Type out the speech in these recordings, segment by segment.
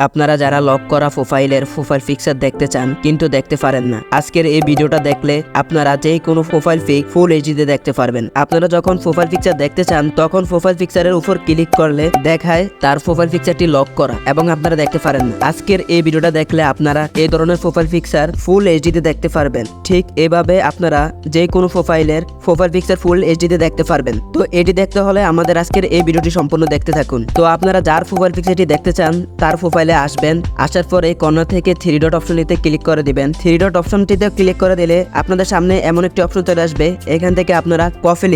আপনারা যারা লক করা প্রোফাইলের প্রোফাইল পিকচার দেখতে চান কিন্তু দেখতে পারেন না, আজকের এই ভিডিওটা দেখলে আপনারা যে কোনো প্রোফাইল পিক ফুল এইচডিতে দেখতে পারবেন। আপনারা যখন প্রোফাইল পিকচার দেখতে চান তখন প্রোফাইল পিকচারের উপর ক্লিক করলে দেখায় তার প্রোফাইল পিকচারটি লক করা এবং আপনারা দেখতে পারেন না। আজকের এই ভিডিওটা দেখলে আপনারা এই ধরনের প্রোফাইল পিকচার ফুল এইচডিতে দেখতে পারবেন। ঠিক এভাবে আপনারা যে কোনো প্রোফাইলের প্রোফাইল পিকচার ফুল এইচডিতে দেখতে পারবেন। তো এটি দেখতে হলে আমাদের আজকের এই ভিডিওটি সম্পূর্ণ দেখতে থাকুন। তো আপনারা যার প্রোফাইল পিকচারটি দেখতে চান তার প্রোফাইলে আসবেন। আসার পরে কর্নার থেকে 3 ডট অপশনটিতে ক্লিক করে দিবেন। 3 ডট অপশনটিতে ক্লিক করে দিলে আপনাদের সামনে এমন একটি অপশন চলে আসবে। এখান থেকে আপনারা কপি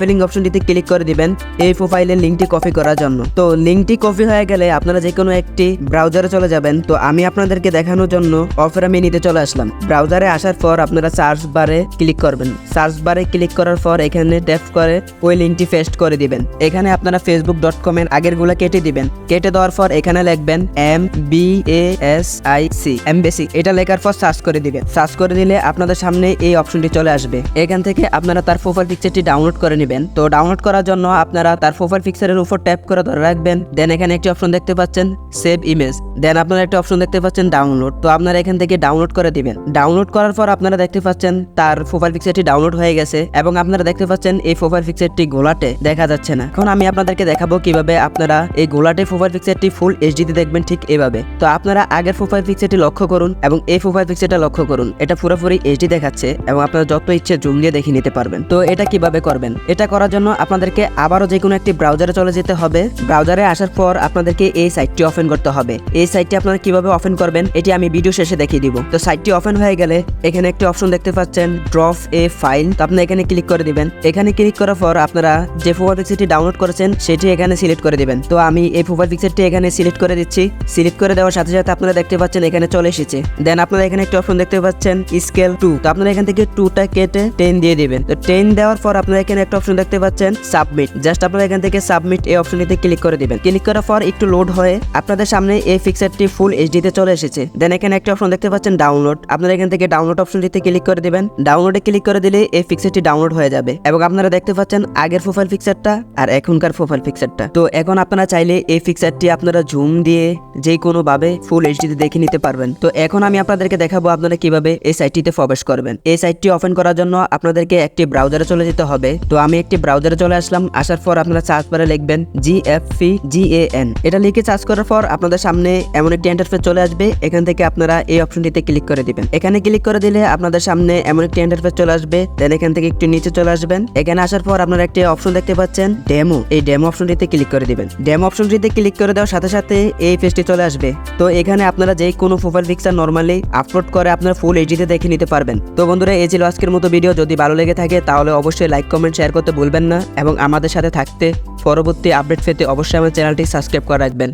লিংক অপশনটিতে ক্লিক করে দিবেন এই প্রোফাইলের লিংকটি কপি করার জন্য। তো লিংকটি কপি হয়ে গেলে আপনারা যে কোনো একটি ব্রাউজারে চলে যাবেন। তো আমি আপনাদেরকে দেখানোর জন্য অপেরা মিনিতে চলে আসলাম। ব্রাউজারে আসার পর আপনারা সার্চ বারে ক্লিক করবেন। সার্চ বারে ক্লিক করার পর এখানে ট্যাপ করে ওই লিংকটি পেস্ট করে দিবেন। এখানে আপনারা facebook.com এর আগেরগুলো কেটে দিবেন। কেটে দেওয়ার পর এখানে লিখবেন MBASIC এমবেসিক, এটা লেখার পর সার্চ করে দিবেন। সার্চ করে দিলে আপনাদের সামনে এই অপশনটি চলে আসবে। এখান থেকে আপনারা তার প্রোফাইল পিকচারটি ডাউনলোড করে নেবেন। তো ডাউনলোড করার জন্য আপনারা তার প্রোফাইল পিকচারের উপর ট্যাপ করে ধরে রাখবেন। দেন এখানে একটি অপশন দেখতে পাচ্ছেন সেভ ইমেজ। দেন আপনারা একটা অপশন দেখতে পাচ্ছেন ডাউনলোড। তো আপনারা এখান থেকে ডাউনলোড করে দিবেন। ডাউনলোড করার পর আপনারা দেখতে পাচ্ছেন তার প্রোফাইল পিকচারটি ডাউনলোড হয়ে গেছে এবং আপনারা দেখতে পাচ্ছেন এই প্রোফাইল পিকচারটি গোলাটে দেখা যাচ্ছে না। এখন আমি আপনাদেরকে দেখাবো কিভাবে আপনারা এই গোলাটে প্রোফাইল পিকচারটি ফুল এইচডিতে দেখবেন ঠিক এভাবে। তো আপনারা আগের প্রোফাইল পিকচারটি লক্ষ্য করুন এবং এই প্রোফাইল পিকচারটা লক্ষ্য করুন। এটা পুরোপুরি এইচডি দেখাচ্ছে এবং আপনারা যত ইচ্ছে জুম দিয়ে দেখে নিতে পারবেন। তো এটা কিভাবে করবেন? এটা করার জন্য আপনাদেরকে আবারও যে কোনো একটি ব্রাউজারে চলে যেতে হবে। ব্রাউজারে আসার পর আপনাদেরকে এই সাইটটি ওপেন করতে হবে। এই সাইটটি আপনারা কিভাবে ওপেন করবেন এটি আমি ভিডিও শেষে দেখিয়ে দিব। তো সাইটটি ওপেন হয়ে গেলে এখানে একটি অপশন দেখতে পাচ্ছেন ড্রপ এ ফাইল। তো আপনি এখানে ক্লিক করে দিবেন। এখানে ক্লিক করার পর আপনারা যে প্রোফাইল পিকচারটি ডাউনলোড করেছেন সেটি এখানে সিলেক্ট করে দিবেন। তো আমি এই প্রোফাইল পিকচারটি এখানে সিলেক্ট করে দিচ্ছি। সিলেক্ট করে দেওয়ার সাথে সাথে আপনারা দেখতে পাচ্ছেন এখানে চলে এসেছে। দেন আপনারা এখানে একটা অপশন দেখতে পাচ্ছেন স্কেল 2। তো আপনারা এখান থেকে 2টা কেটে 10 দিয়ে দিবেন। তো 10 দেওয়ার পর আপনারা এখানে একটা অপশন দেখতে পাচ্ছেন সাবমিট। জাস্ট আপনারা এখান থেকে সাবমিট এই অপশনটিতে ক্লিক করে দিবেন। ক্লিক করার পর একটু লোড হয়ে আপনাদের সামনে এই পিকচারটি ফুল এইচডিতে চলে এসেছে। দেন এখানে একটা অপশন দেখতে পাচ্ছেন ডাউনলোড। আপনারা এখান থেকে ডাউনলোড অপশনটিতে ক্লিক করে দিবেন। ডাউনলোডে ক্লিক করে দিলে এই পিকচারটি ডাউনলোড হয়ে যাবে এবং আপনারা দেখতে পাচ্ছেন আগের প্রোফাইল পিকচারটা আর এখনকার প্রোফাইল পিকচারটা। তো এখন আপনারা চাইলে এই পিকচারটি আপনারা জুম দিয়ে যে কোনো ভাবে ফুল এইচডিতে দেখে নিতে পারবেন। তো এখন আমি আপনাদেরকে দেখাবো আপনারা কিভাবে এই সাইটটিতে প্রবেশ করবেন। এই সাইটটি ওপেন করার জন্য আপনাদেরকে একটি ব্রাউজারে চলে যেতে হবে। তো আমি একটি ব্রাউজারে চলে আসলাম। আসার পর আপনারা সার্চ বারে লিখবেন GFPGAN। এটা লিখে সার্চ করার পর আপনাদের সামনে এমন একটি ইন্টারফেস চলে আসবে। এখান থেকে আপনারা এই অপশনটিতে ক্লিক করে দিবেন। এখানে ক্লিক করে দিলে আপনাদের সামনে এমন একটি ইন্টারফেস চলে আসবে। দেন এখান থেকে একটু নিচে চলে আসবেন। এখানে আসার পর আপনারা একটি অপশন দেখতে পাচ্ছেন ডেমো। এই ডেমো অপশনটিতে ক্লিক করে দিবেন। ডেমো অপশনটিতে ক্লিক করে দেওয়ার সাথে সাথে এই পেজটি চলে আসবে। তো এখানে আপনারা যে কোনো প্রোফাইল পিকচার নরমালি আপলোড করে আপনারা ফুল এইচডিতে দেখে নিতে পারবেন। তো বন্ধুরা, এই ছিল আজকের মতো ভিডিও। যদি ভালো লেগে থাকে তাহলে অবশ্যই লাইক কমেন্ট শেয়ার করতে ভুলবেন না এবং আমাদের সাথে থাকতে পরবর্তী আপডেট পেতে অবশ্যই আমার চ্যানেলটি সাবস্ক্রাইব করে রাখবেন।